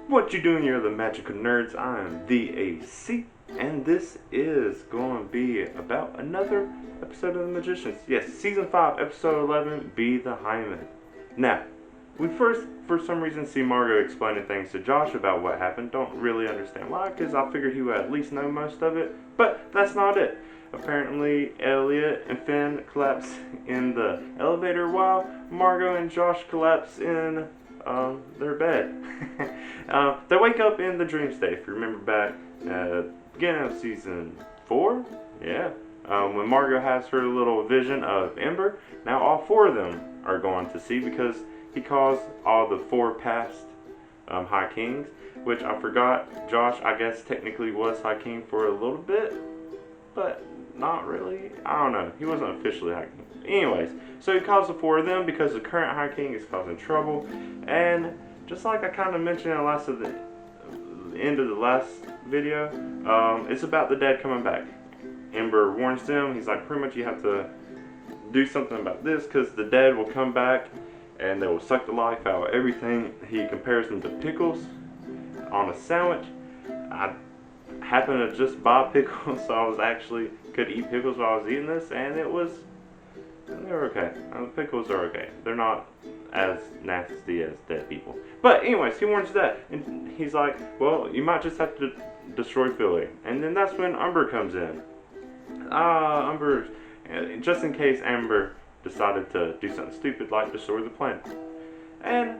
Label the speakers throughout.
Speaker 1: What you doing? You're the magical nerds. I am the AC, and this is going to be about another episode of The Magicians. Yes, season 5, episode 11, Be the Hyman. Now, we first, for some reason, see Margo explaining things to Josh about what happened. Don't really understand why, because I figured he would at least know most of it, but that's not it. Apparently, Elliott and Finn collapse in the elevator while Margo and Josh collapse in their bed. They wake up in the dream state. If you remember back beginning of season 4, yeah, when Margo has her little vision of Ember, now all 4 of them are going to see because he calls all the 4 past High Kings, which I forgot. Josh, I guess, technically was High King for a little bit, but not really. I don't know. He wasn't officially High King. Anyways, so he calls the 4 of them because the current High King is causing trouble. And just like I kind of mentioned at the end of the last video, it's about the dead coming back. Ember warns them. He's like, pretty much you have to do something about this because the dead will come back and they will suck the life out of everything. He compares them to pickles on a sandwich. I happened to just buy pickles, so I was actually could eat pickles while I was eating this, and they're okay. The pickles are okay. They're not as nasty as dead people. But anyways, he warns that, and he's like, well, you might just have to destroy Philly. And then that's when Umber comes in. Umber, just in case Amber decided to do something stupid like destroy the planet. And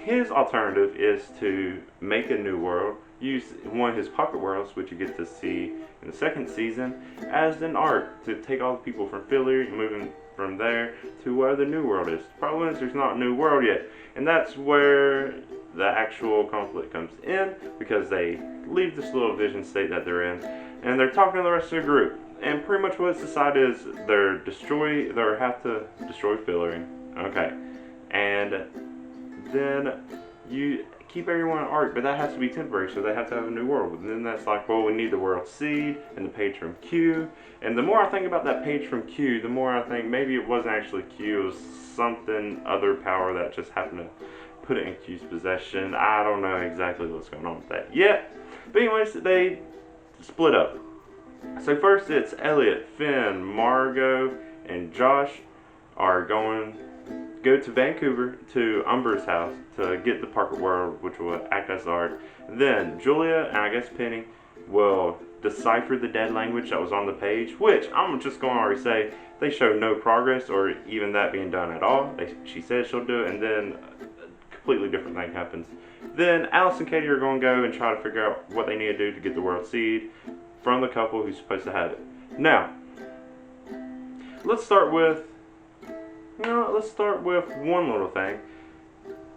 Speaker 1: his alternative is to make a new world, use one of his pocket worlds, which you get to see in the second season, as an arc to take all the people from Philly and moving from there to where the new world is. The problem is there's not a new world yet, and that's where the actual conflict comes in, because they leave this little vision state that they're in, and they're talking to the rest of the group. And pretty much what it's decided is they have to destroy Philly. Okay, and then you keep everyone on arc, but that has to be temporary, so they have to have a new world. And then that's like, well, we need the world seed and the page from Q. And the more I think about that page from Q, the more I think maybe it wasn't actually Q, it was something other power that just happened to put it in Q's possession. I don't know exactly what's going on with that yet. But anyways, they split up. So first it's Elliott, Finn, Margo, and Josh are go to Vancouver to Umber's house to get the Pocket World, which will act as art. Then Julia and I guess Penny will decipher the dead language that was on the page, which I'm just going to already say they show no progress or even that being done at all. She says she'll do it, and then a completely different thing happens. Then Alice and Katie are going to go and try to figure out what they need to do to get the world seed from the couple who's supposed to have it. Now, let's start with one little thing.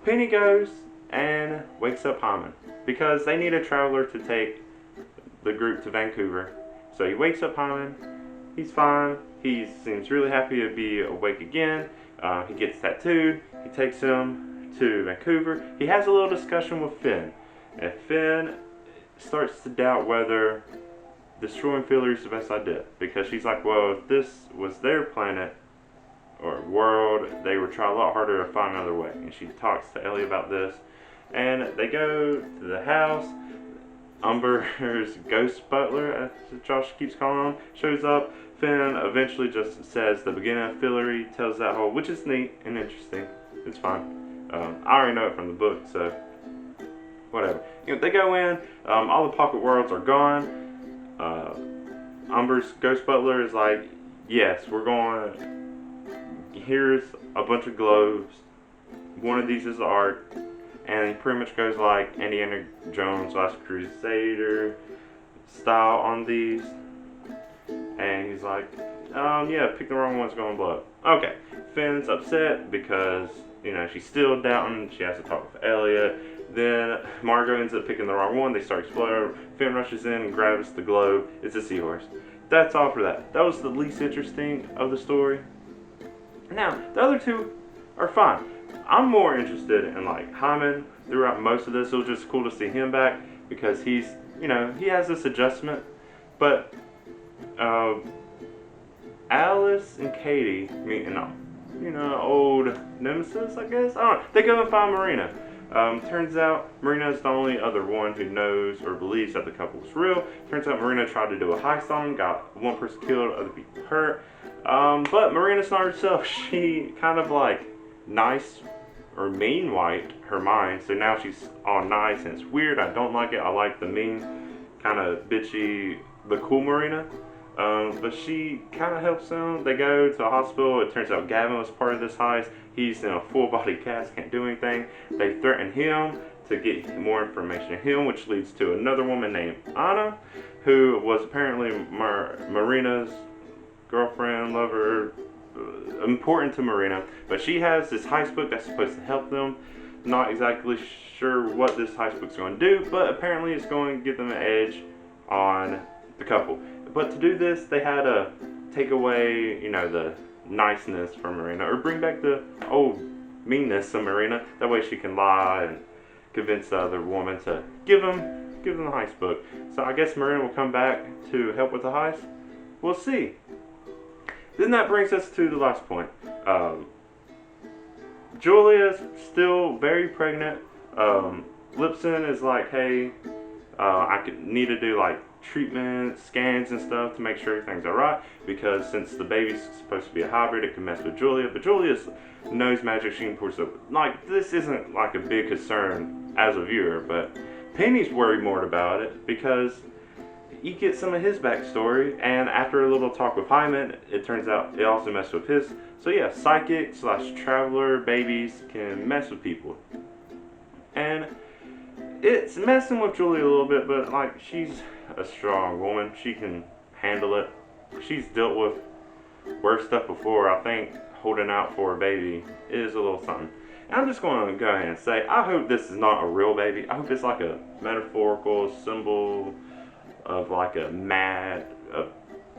Speaker 1: Penny goes and wakes up Hyman because they need a traveler to take the group to Vancouver. So he wakes up Hyman. He's fine. He seems really happy to be awake again. He gets tattooed. He takes him to Vancouver. He has a little discussion with Finn. And Finn starts to doubt whether destroying Philly is the best idea, because she's like, well, if this was their planet or world, they would try a lot harder to find another way. And she talks to Ellie about this, and they go to the house. Umber's ghost butler, as Josh keeps calling him, shows up. Finn eventually just says the beginning of Philly, tells that whole, which is neat and interesting. It's fine. I already know it from the book, so whatever. They go in. All the pocket worlds are gone. Umber's ghost butler is like, yes, we're going. Here's a bunch of globes. One of these is the art. And he pretty much goes like Indiana Jones Last Crusader style on these. And he's like, yeah, pick the wrong one, it's going to blow up. Okay, Finn's upset because, she's still doubting. She has to talk with Elliott. Then Margo ends up picking the wrong one. They start exploding. Finn rushes in and grabs the globe. It's a seahorse. That's all for that. That was the least interesting of the story. Now, the other two are fine. I'm more interested in Hyman throughout most of this. It was just cool to see him back because he's, he has this adjustment. But Alice and Katie, old nemesis, I guess. I don't know. They go and find Marina. Turns out Marina's the only other one who knows or believes that the couple is real. Turns out Marina tried to do a heist on them, got one person killed, other people hurt. But Marina's not herself. She kind of like nice or mean wiped her mind, so now she's all nice and it's weird. I don't like it. I like the mean, kind of bitchy, the cool Marina. But she kind of helps them. They go to a hospital. It turns out Gavin was part of this heist. He's in a full body cast, can't do anything. They threaten him to get more information on him, which leads to another woman named Anna, who was apparently Marina's girlfriend, lover, important to Marina. But she has this heist book that's supposed to help them. Not exactly sure what this heist book's going to do, but apparently it's going to give them an edge on the couple. But to do this, they had to take away, the niceness from Marina, or bring back the old meanness of Marina. That way she can lie and convince the other woman to give them the heist book. So I guess Marina will come back to help with the heist. We'll see. Then that brings us to the last point. Julia's still very pregnant. Lipson is like, hey, I need to do like treatments, scans and stuff to make sure everything's alright, because since the baby's supposed to be a hybrid, it can mess with Julia. But Julia knows magic, she can pour stuff. Like, this isn't like a big concern as a viewer, but Penny's worried more about it because you get some of his backstory, and after a little talk with Hyman, it turns out it also messed with his. So yeah, psychic / traveler babies can mess with people. And it's messing with Julia a little bit, but like, she's a strong woman. She can handle it. She's dealt with worse stuff before. I think holding out for a baby is a little something. And I'm just going to go ahead and say, I hope this is not a real baby. I hope it's like a metaphorical symbol of like a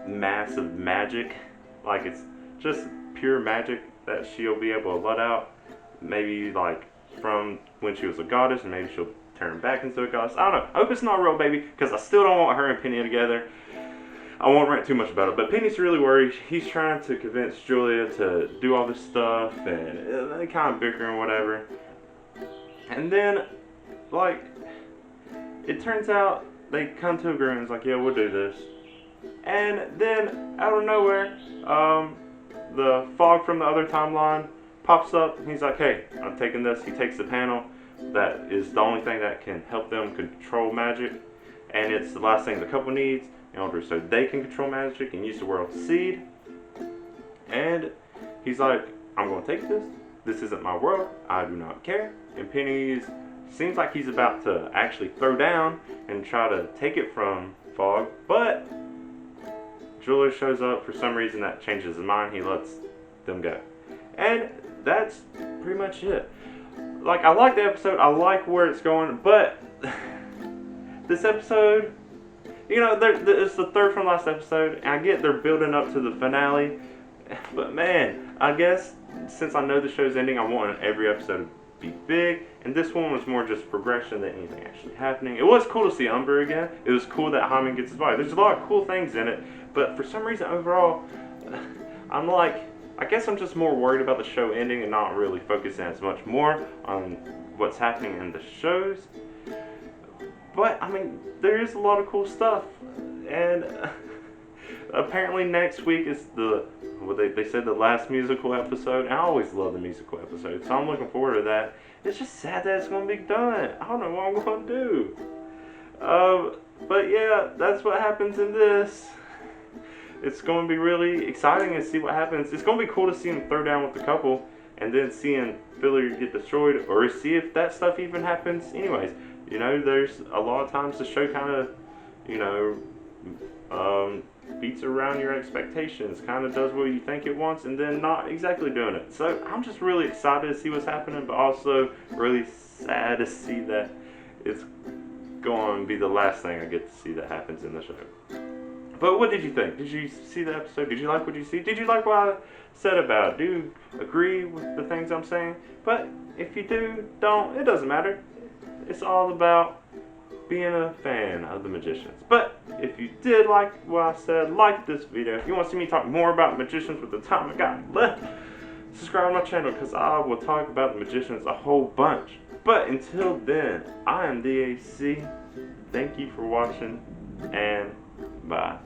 Speaker 1: massive magic. Like it's just pure magic that she'll be able to let out. Maybe like from when she was a goddess, and maybe she'll turn back into a goddess. I don't know. I hope it's not a real baby, because I still don't want her and Penny together. I won't rant too much about it, but Penny's really worried. He's trying to convince Julia to do all this stuff, and they kind of bicker and whatever. And then, like, it turns out they come to agreement. It's like, yeah, we'll do this. And then, out of nowhere, the fog from the other timeline pops up, and he's like, hey, I'm taking this. He takes the panel that is the only thing that can help them control magic, and it's the last thing the couple needs in order so they can control magic and use the world's seed. And he's like, I'm going to take this. This isn't my world. I do not care. And Penny seems like he's about to actually throw down and try to take it from Fog, but Julia shows up. For some reason that changes his mind. He lets them go. And that's pretty much it. Like, I like the episode, I like where it's going, but this episode, it's the third from last episode, and I get they're building up to the finale, but man, I guess since I know the show's ending, I want every episode to be big, and this one was more just progression than anything actually happening. It was cool to see Umber again. It was cool that Hyman gets his body. There's a lot of cool things in it, but for some reason overall, I'm like, I guess I'm just more worried about the show ending and not really focusing as much more on what's happening in the shows. But, I mean, there is a lot of cool stuff. And apparently next week is they said the last musical episode. And I always love the musical episodes, so I'm looking forward to that. It's just sad that it's going to be done. I don't know what I'm going to do. But yeah, that's what happens in this. It's going to be really exciting to see what happens. It's going to be cool to see him throw down with the couple, and then seeing Philly get destroyed, or see if that stuff even happens anyways. There's a lot of times the show kind of, beats around your expectations, kind of does what you think it wants, and then not exactly doing it. So I'm just really excited to see what's happening, but also really sad to see that it's going to be the last thing I get to see that happens in the show. But what did you think? Did you see the episode? Did you like what you see? Did you like what I said about it? Do you agree with the things I'm saying? But if you do, don't. It doesn't matter. It's all about being a fan of the Magicians. But if you did like what I said, like this video. If you want to see me talk more about Magicians with the time I got left, subscribe to my channel, because I will talk about the Magicians a whole bunch. But until then, I am the AC. Thank you for watching, and bye.